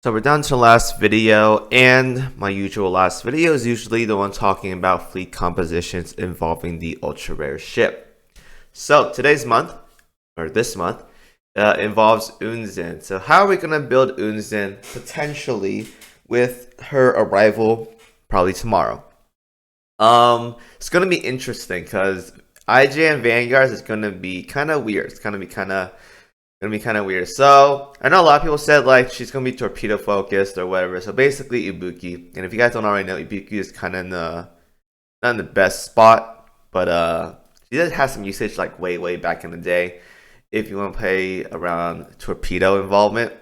So we're down to the last video, and my usual last video is usually the one talking about fleet compositions involving the ultra rare ship. So today's month, or this month, involves UNZEN. So how are we going to build UNZEN potentially with her arrival probably tomorrow? It's going to be interesting because IJN Vanguards is going to be kind of weird. It's going to be kind of weird. So I know a lot of people said like she's gonna be torpedo focused or whatever. So basically Ibuki. And if you guys don't already know, Ibuki is kind of not in the best spot, but she does have some usage like way back in the day. If you want to play around torpedo involvement.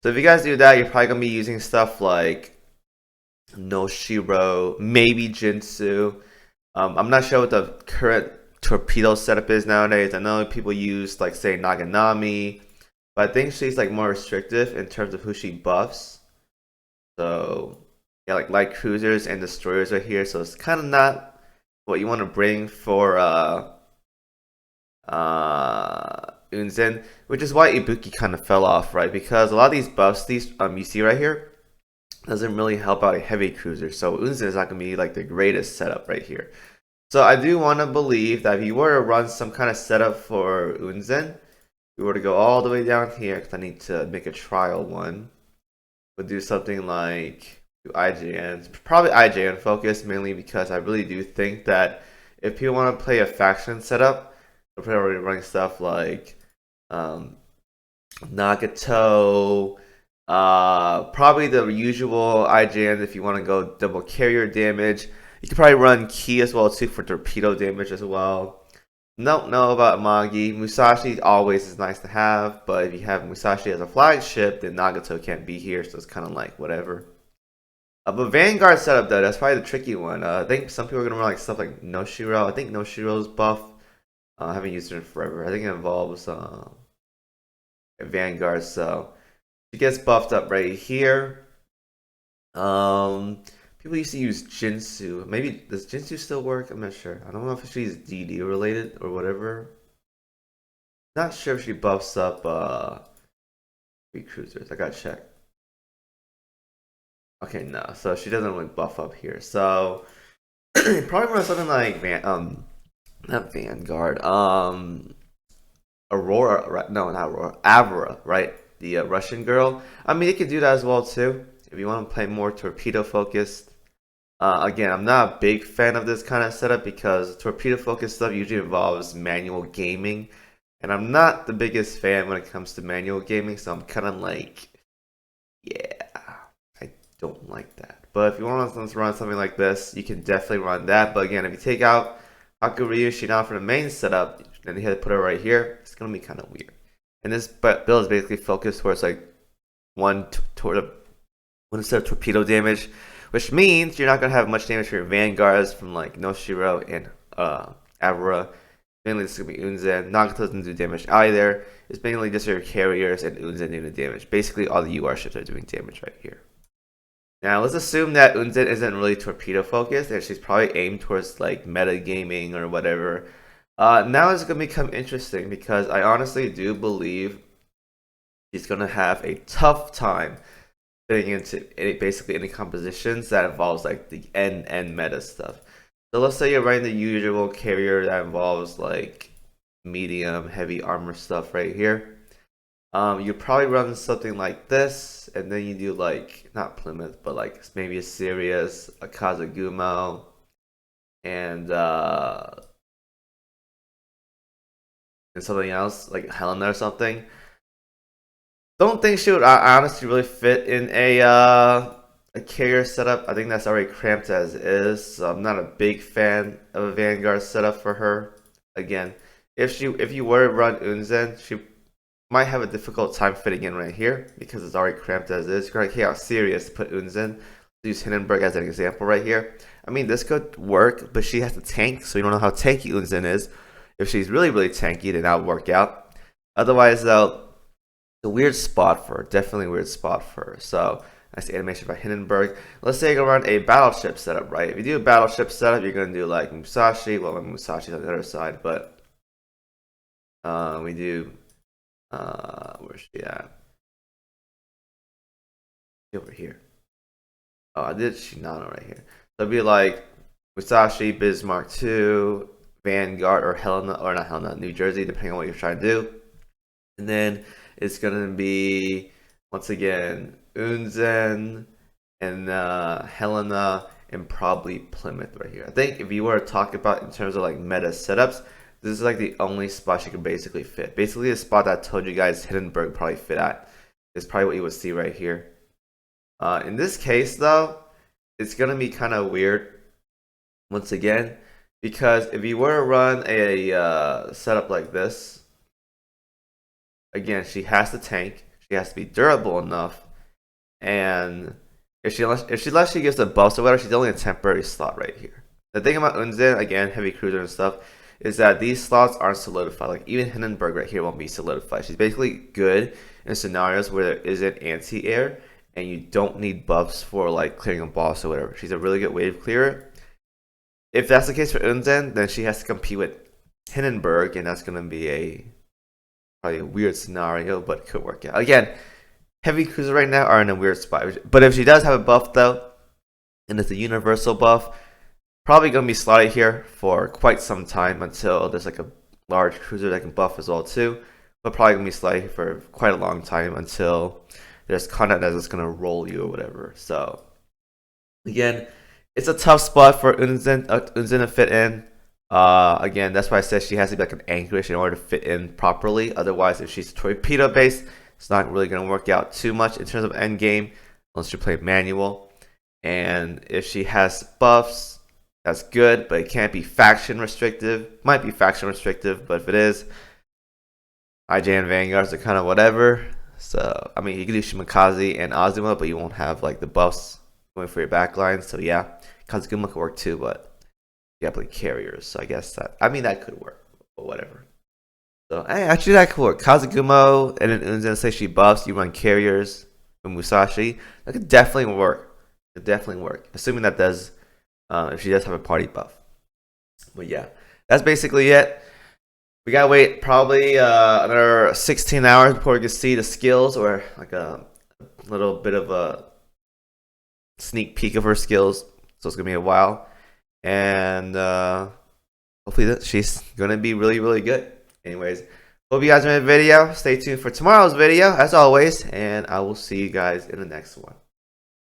So if you guys do that, you're probably gonna be using stuff like No Shiro, maybe Jinsu. I'm not sure what the current torpedo setup is nowadays. I know people use like say Naganami, but I think she's like more restrictive in terms of who she buffs. So yeah, like light cruisers and destroyers are here, so it's kind of not what you want to bring for UNZEN, which is why Ibuki kind of fell off, right? Because a lot of these buffs, these you see right here, doesn't really help out a heavy cruiser. So UNZEN is not gonna be like the greatest setup right here. So I do want to believe that if you were to run some kind of setup for UNZEN, we were to go all the way down here, because I need to make a trial one. We'll do something like IJN, probably IJN focus, mainly because I really do think that if people want to play a faction setup, they're probably running stuff like Nagato, probably the usual IJN if you want to go double carrier damage. You can probably run Ki as well too for torpedo damage as well. Don't know about Magi. Musashi always is nice to have, but if you have Musashi as a flagship, then Nagato can't be here, so it's kind of like whatever. But Vanguard setup though, that's probably the tricky one. I think some people are gonna run like stuff like Noshiro. I think Noshiro's buff. I haven't used it in forever. I think it involves Vanguard, so she gets buffed up right here. People used to use Jinsu. Maybe does Jinsu still work? I'm not sure. I don't know if she's DD related or whatever. Not sure if she buffs up free cruisers. I gotta check. Okay, no. So she doesn't really buff up here. So probably run something like not Vanguard. Aurora, right? No, not Aurora. Avra, right? The Russian girl. I mean, you can do that as well too if you want to play more torpedo focused. Again, I'm not a big fan of this kind of setup because torpedo focused stuff usually involves manual gaming, and I'm not the biggest fan when it comes to manual gaming. So I'm kind of like, yeah, I don't like that. But if you want to run something like this, you can definitely run that. But again, if you take out Hakuryu Shina for the main setup, then you have to put her right here. It's gonna be kind of weird. And this build is basically focused towards like one set of torpedo damage, which means you're not gonna have much damage for your vanguards from like Noshiro and Avra. Mainly this is gonna be UNZEN. Nagato doesn't do damage either. It's mainly just your carriers and UNZEN doing the damage. Basically, all the UR ships are doing damage right here. Now let's assume that UNZEN isn't really torpedo focused and she's probably aimed towards like meta gaming or whatever. Now it's gonna become interesting because I honestly do believe she's gonna have a tough time fitting into basically any compositions that involves like the end meta stuff. So let's say you're running the usual carrier that involves like medium heavy armor stuff right here. You probably run something like this, and then you do like not Plymouth, but like maybe a Sirius, a Kazagumo, and something else like Helena or something. Don't think she would honestly really fit in a carrier setup. I think that's already cramped as is. So I'm not a big fan of a Vanguard setup for her. Again, if you were to run UNZEN, she might have a difficult time fitting in right here because it's already cramped as is. You're like, hey, how serious to put UNZEN. Use Hindenburg as an example right here. I mean, this could work, but she has to tank, so you don't know how tanky UNZEN is. If she's really tanky, then that would work out. Otherwise, though, a weird spot for her. Definitely a weird spot for her. So that's the animation by Hindenburg. Let's say you go run a battleship setup, right? If you do a battleship setup, you're gonna do like Musashi. Well, Musashi's on the other side, but we do where's she at? over here. Oh, I did Shinano right here. So it'd be like Musashi, Bismarck 2, Vanguard, or Helena, or not Helena, New Jersey, depending on what you're trying to do. And then it's gonna be once again UNZEN and Helena and probably Plymouth right here. I think if you were to talk about in terms of like meta setups, this is like the only spot you can basically fit. Basically, the spot that I told you guys Hindenburg probably fit at is probably what you would see right here. In this case, though, it's gonna be kind of weird once again because if you were to run a setup like this, again, she has to tank. She has to be durable enough, and if she lets she gives the buffs or whatever, she's only a temporary slot right here. The thing about UNZEN, again, heavy cruiser and stuff, is that these slots aren't solidified. Like even Hindenburg right here won't be solidified. She's basically good in scenarios where there isn't anti-air and you don't need buffs for like clearing a boss or whatever. She's a really good wave clearer. If that's the case for UNZEN, then she has to compete with Hindenburg, and that's gonna be probably a weird scenario, but it could work out. Again, heavy cruisers right now are in a weird spot. But if she does have a buff though, and it's a universal buff, probably gonna be slotted here for quite some time until there's like a large cruiser that can buff as well too. But probably gonna be slotted for quite a long time until there's content that's just gonna roll you or whatever. So again, it's a tough spot for UNZEN to fit in. Again, that's why I said she has to be like an anchorage in order to fit in properly. Otherwise, if she's torpedo based, it's not really going to work out too much in terms of end game unless you play manual. And if she has buffs, that's good, but it can't be faction restrictive. Might be faction restrictive, but if it is, IJ and Vanguards are kind of whatever. So, I mean, you can do Shimakaze and Azuma, but you won't have like the buffs going for your backline. So, yeah, Kazuguma could work too, but you gotta play carriers. So, I guess that could work, but whatever. So, hey, actually, that could work. Kazugumo and then UNZEN say she buffs, you run carriers with Musashi. That could definitely work. It could definitely work, assuming that does, if she does have a party buff. But yeah, that's basically it. We gotta wait probably another 16 hours before we can see the skills or like a little bit of a sneak peek of her skills. So it's gonna be a while, and hopefully she's gonna be really, really good. Anyways, hope you guys enjoyed the video. Stay tuned for tomorrow's video as always, and I will see you guys in the next one.